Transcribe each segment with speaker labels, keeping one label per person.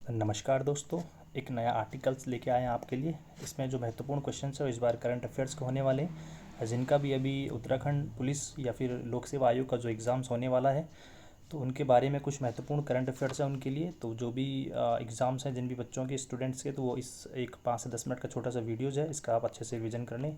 Speaker 1: नमस्कार दोस्तों, एक नया आर्टिकल्स लेके आए हैं आपके लिए। इसमें जो महत्वपूर्ण क्वेश्चन है वो इस बार करंट अफेयर्स के होने वाले हैं, जिनका भी अभी उत्तराखंड पुलिस या फिर लोक सेवा आयोग का जो एग्ज़ाम्स होने वाला है तो उनके बारे में कुछ महत्वपूर्ण करंट अफेयर्स हैं उनके लिए। तो जो भी एग्ज़ाम्स हैं जिन भी बच्चों के स्टूडेंट्स के, तो वो इस एक 5 से 10 मिनट का छोटा सा वीडियोज़ है, इसका आप अच्छे से रिविज़न कर लें।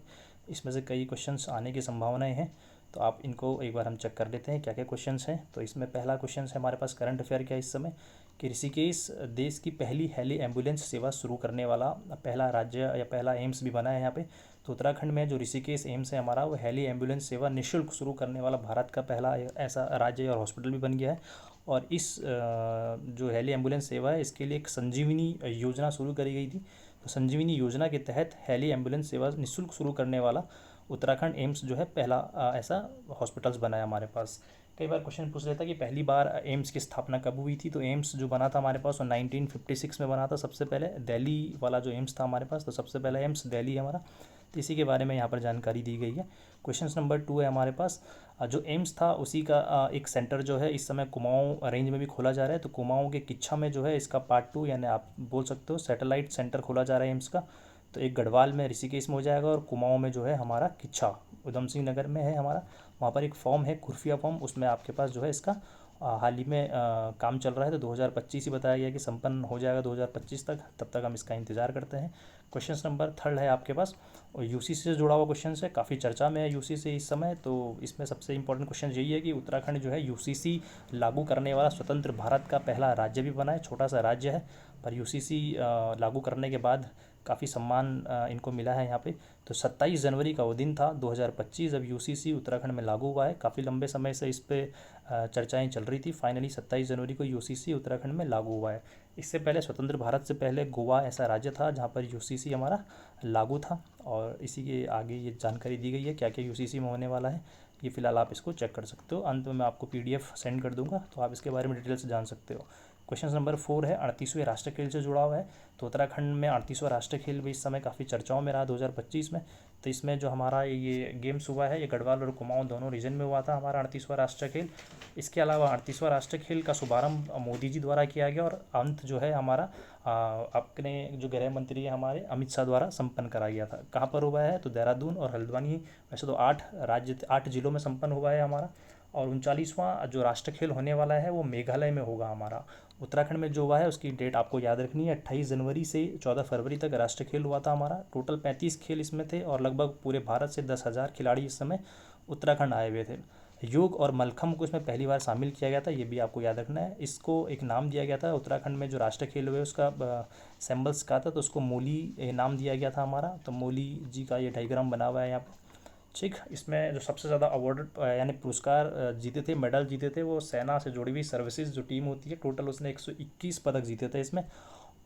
Speaker 1: इसमें से कई क्वेश्चंस आने की संभावनाएं हैं, तो आप इनको एक बार हम चेक कर लेते हैं क्या क्या क्वेश्चंस हैं। तो इसमें पहला क्वेश्चन है हमारे पास करंट अफेयर क्या है इस समय, कि ऋषिकेश देश की पहली हेली एम्बुलेंस सेवा शुरू करने वाला पहला राज्य या पहला एम्स भी बना है यहाँ पे। तो उत्तराखंड में जो ऋषिकेश एम्स है हमारा, वो हेली एम्बुलेंस सेवा निःशुल्क शुरू करने वाला भारत का पहला ऐसा राज्य और हॉस्पिटल भी बन गया है। और इस जो हेली एम्बुलेंस सेवा है इसके लिए एक संजीवनी योजना शुरू करी गई थी। तो संजीवनी योजना के तहत हेली एम्बुलेंस सेवा निःशुल्क शुरू करने वाला उत्तराखंड एम्स जो है पहला ऐसा हॉस्पिटल्स बना है हमारे पास। कई बार क्वेश्चन पूछ लेता है कि पहली बार एम्स की स्थापना कब हुई थी। तो एम्स जो बना था हमारे पास वो 1956 में बना था। सबसे पहले दिल्ली वाला जो एम्स था हमारे पास, तो सबसे पहला एम्स दिल्ली है हमारा। तो इसी के बारे में यहाँ पर जानकारी दी गई है। क्वेश्चन नंबर 2 है हमारे पास, जो एम्स था उसी का एक सेंटर जो है इस समय कुमाऊँ रेंज में भी खोला जा रहा है। तो कुमाऊँ के किच्छा में जो है इसका पार्ट 2 यानी आप बोल सकते हो सैटेलाइट सेंटर खोला जा रहा है एम्स का। तो एक गढ़वाल में ऋषिकेश में हो जाएगा और कुमाऊँ में जो है हमारा किच्छा उधम सिंह नगर में है हमारा। वहाँ पर एक फॉर्म है खुर्फिया फॉर्म, उसमें आपके पास जो है इसका हाल ही में काम चल रहा है। तो 2025 ही बताया गया कि संपन्न हो जाएगा 2025 तक, तब तक हम इसका इंतज़ार करते हैं। क्वेश्चन नंबर 3 है आपके पास, और यूसीसी से जुड़ा हुआ क्वेश्चन है, काफ़ी चर्चा में है यूसीसी इस समय। तो इसमें सबसे इंपॉर्टेंट क्वेश्चन यही है कि उत्तराखंड जो है यूसीसी लागू करने वाला स्वतंत्र भारत का पहला राज्य भी बना है। छोटा सा राज्य है पर यूसीसी लागू करने के बाद काफ़ी सम्मान इनको मिला है यहाँ पे। तो 27 जनवरी का वो दिन था 2025 जब यूसीसी उत्तराखंड में लागू हुआ है। काफ़ी लंबे समय से इस पे चर्चाएं चल रही थी। फाइनली 27 जनवरी को यूसीसी उत्तराखंड में लागू हुआ है। इससे पहले स्वतंत्र भारत से पहले गोवा ऐसा राज्य था जहाँ पर यूसीसी हमारा लागू था। और इसी के आगे ये जानकारी दी गई है क्या क्या यूसीसी में होने वाला है। ये फिलहाल आप इसको चेक कर सकते हो। अंत में मैं आपको पीडीएफ सेंड कर दूंगा, तो आप इसके बारे में डिटेल से जान सकते हो। क्वेश्चन नंबर 4 है 38वें राष्ट्रीय खेल से जुड़ा हुआ है। तो उत्तराखंड में 38वां राष्ट्रीय खेल भी इस समय काफ़ी चर्चाओं में रहा 2025 में। तो इसमें जो हमारा ये गेम्स हुआ है ये गढ़वाल और कुमाऊँ दोनों रीजन में हुआ था हमारा 38वां राष्ट्रीय खेल। इसके अलावा 38वां राष्ट्रीय खेल का शुभारंभ मोदी जी द्वारा किया गया और अंत जो है हमारा अपने जो गृह मंत्री है हमारे अमित शाह द्वारा संपन्न कराया गया था। कहाँ पर हुआ है तो देहरादून और हल्द्वानी, वैसे तो 8 जिलों में संपन्न हुआ है हमारा। और 39वां जो राष्ट्रीय खेल होने वाला है वो मेघालय में होगा हमारा। उत्तराखंड में जो हुआ है उसकी डेट आपको याद रखनी है, 28 जनवरी से 14 फरवरी तक राष्ट्रीय खेल हुआ था हमारा। टोटल 35 खेल इसमें थे और लगभग पूरे भारत से 10,000 खिलाड़ी इस समय उत्तराखंड आए हुए थे। योग और मलखम्ब को इसमें पहली बार शामिल किया गया था, ये भी आपको याद रखना है। इसको एक नाम दिया गया था उत्तराखंड में जो राष्ट्रीय खेल हुए उसका सिंबल्स का था, तो उसको मोली नाम दिया गया था हमारा। तो मोली जी का ये डायग्राम बना हुआ है यहाँ पर। ठीक, इसमें जो सबसे ज़्यादा अवार्ड यानी पुरस्कार जीते थे, मेडल जीते थे, वो सेना से जुड़ी हुई सर्विसेज जो टीम होती है, टोटल उसने 121 पदक जीते थे इसमें।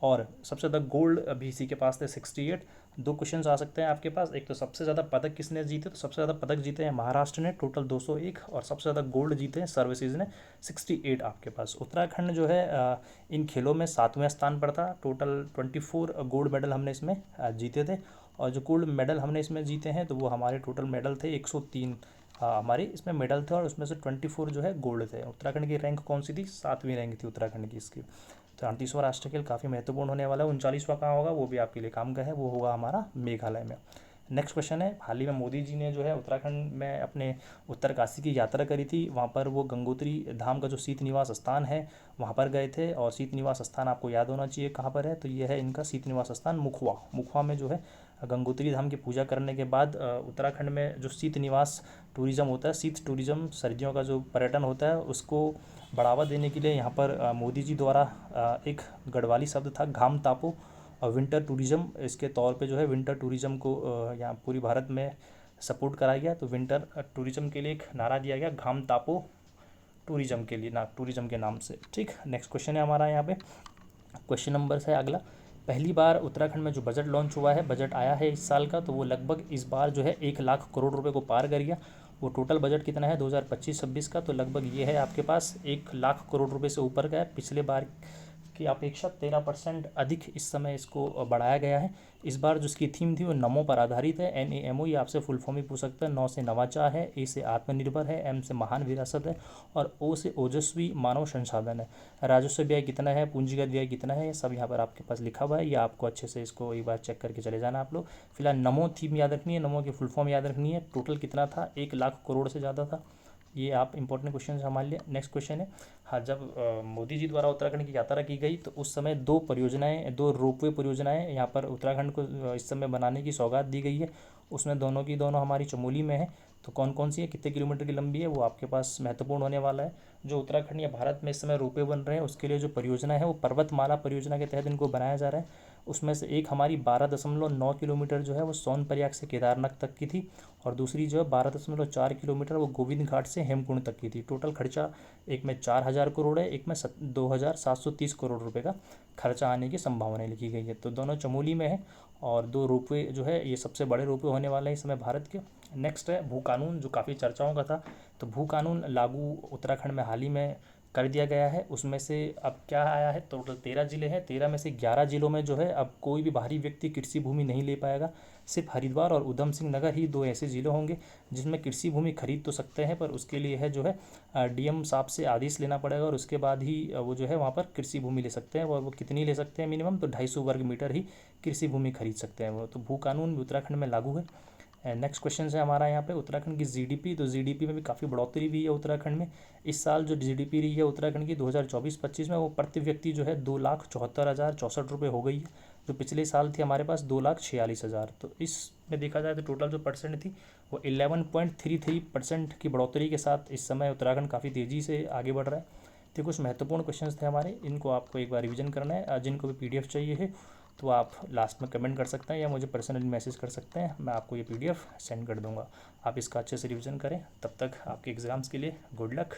Speaker 1: और सबसे ज़्यादा गोल्ड अभी इसी के पास थे 68। दो क्वेश्चन आ सकते हैं आपके पास, एक तो सबसे ज़्यादा पदक किसने जीते, तो सबसे ज़्यादा पदक जीते हैं महाराष्ट्र ने टोटल 201, और सबसे ज़्यादा गोल्ड जीते हैं सर्विसेज ने 68 आपके पास। उत्तराखंड जो है इन खेलों में 7वें स्थान पर था। टोटल 24 गोल्ड मेडल हमने इसमें जीते थे। और जो गोल्ड मेडल हमने इसमें जीते हैं तो वो हमारे टोटल मेडल थे 103 हमारे इसमें मेडल थे, और उसमें से 24 जो है गोल्ड थे। उत्तराखंड की रैंक कौन सी थी, 7वीं रैंक थी उत्तराखंड की इसकी। तो 38वां राष्ट्रीय खेल काफ़ी महत्वपूर्ण होने वाला है। 39वां कहाँ होगा वो भी आपके लिए काम का है, वो होगा हमारा मेघालय में। नेक्स्ट क्वेश्चन है, हाल ही में मोदी जी ने जो है उत्तराखंड में अपने उत्तरकाशी की यात्रा करी थी। वहाँ पर वो गंगोत्री धाम का जो शीत निवास स्थान है वहाँ पर गए थे। और शीत निवास स्थान आपको याद होना चाहिए कहाँ पर है, तो ये है इनका शीत निवास स्थान मुखवा। मुखवा में जो है गंगोत्री धाम की पूजा करने के बाद उत्तराखंड में जो शीत निवास टूरिज़्म होता है, शीत टूरिज़्म सर्दियों का जो पर्यटन होता है उसको बढ़ावा देने के लिए यहाँ पर मोदी जी द्वारा एक गढ़वाली शब्द था घाम तापो, और विंटर टूरिज़्म इसके तौर पे जो है विंटर टूरिज़्म को यहाँ पूरी भारत में सपोर्ट कराया गया। तो विंटर टूरिज़्म के लिए एक नारा दिया गया घाम तापो टूरिज़्म के लिए, ना टूरिज़्म के नाम से। ठीक, नेक्स्ट क्वेश्चन है हमारा यहाँ पे। क्वेश्चन नंबर है अगला, पहली बार उत्तराखंड में जो बजट लॉन्च हुआ है, बजट आया है इस साल का, तो वो लगभग इस बार जो है 1 लाख करोड़ रुपए को पार कर गया। वो टोटल बजट कितना है 2025-26 का, तो लगभग ये है आपके पास 1 लाख करोड़ रुपए से ऊपर का है। पिछले बार की अपेक्षा 13% अधिक इस समय इसको बढ़ाया गया है। इस बार जो इसकी थीम थी वो नमो पर आधारित है। NAMO ये आपसे फुल फॉर्म ही पूछ सकता है। नौ से नवाचार है, A से आत्मनिर्भर है, M से महान विरासत है और O से ओजस्वी मानव संसाधन है। राजस्व व्यय कितना है, पूंजीगत व्यय कितना है, ये सब यहाँ पर आपके पास लिखा हुआ है। ये आपको अच्छे से इसको एक बार चेक करके चले जाना आप लोग। फिलहाल नमो थीम याद रखनी है, नमो की फुल फॉर्म याद रखनी है। टोटल कितना था, 1 लाख करोड़ से ज़्यादा था। ये आप इंपॉर्टेंट क्वेश्चन है हमारे लिए। नेक्स्ट क्वेश्चन है, हाँ, जब मोदी जी द्वारा उत्तराखंड की यात्रा की गई तो उस समय 2 रोपवे परियोजनाएं यहाँ पर उत्तराखंड को इस समय बनाने की सौगात दी गई है। उसमें दोनों की दोनों हमारी चमोली में है। तो कौन कौन सी है, कितने किलोमीटर की लंबी है, वो आपके पास महत्वपूर्ण होने वाला है। जो उत्तराखंड या भारत में इस समय रोपवे बन रहे हैं उसके लिए जो परियोजना है वो पर्वतमाला परियोजना के तहत इनको बनाया जा रहा है। उसमें से एक हमारी 12.9 किलोमीटर जो है वो सोनप्रयाग से केदारनाथ तक की थी और दूसरी जो है 12.4 किलोमीटर वो गोविंद घाट से हेमकुंड तक की थी। टोटल खर्चा एक में 4,000 करोड़ है, एक में 2,730 करोड़ रुपए का खर्चा आने की संभावना लिखी गई है। तो दोनों चमोली में है और 2 रोपवे जो है ये सबसे बड़े रोपवे होने वाले हैं इस समय भारत के। नेक्स्ट है भू कानून, जो काफ़ी चर्चाओं का था। तो भू कानून लागू उत्तराखंड में हाल ही में कर दिया गया है। उसमें से अब क्या आया है, टोटल 13 जिले हैं। 13 में से 11 जिलों में जो है अब कोई भी बाहरी व्यक्ति कृषि भूमि नहीं ले पाएगा। सिर्फ हरिद्वार और उधम सिंह नगर ही 2 ऐसे जिले होंगे जिसमें कृषि भूमि खरीद तो सकते हैं, पर उसके लिए है जो है DM साहब से आदेश लेना पड़ेगा और उसके बाद ही वो जो है वहाँ पर कृषि भूमि ले सकते हैं। और वो कितनी ले सकते हैं, मिनिमम तो 250 वर्ग मीटर ही कृषि भूमि खरीद सकते हैं वो। तो भू कानून भी उत्तराखंड में लागू है। नेक्स्ट क्वेश्चन है हमारा यहाँ पे उत्तराखंड की GDP। तो GDP में भी काफ़ी बढ़ोतरी हुई है उत्तराखंड में। इस साल जो GDP रही है उत्तराखंड की 2024-25 में वो प्रति व्यक्ति जो है 2,74,064 रुपये हो गई है, जो पिछले साल थी हमारे पास 2,46,000। तो इसमें देखा जाए तो टोटल जो परसेंट थी वो 11.33% की बढ़ोतरी के साथ इस समय उत्तराखंड काफ़ी तेज़ी से आगे बढ़ रहा है। तो कुछ महत्वपूर्ण क्वेश्चंस थे हमारे, इनको आपको एक बार रिवीजन करना है। जिनको भी PDF चाहिए है तो आप लास्ट में कमेंट कर सकते हैं या मुझे पर्सनली मैसेज कर सकते हैं, मैं आपको ये PDF सेंड कर दूंगा। आप इसका अच्छे से रिवीजन करें। तब तक आपके एग्ज़ाम्स के लिए गुड लक।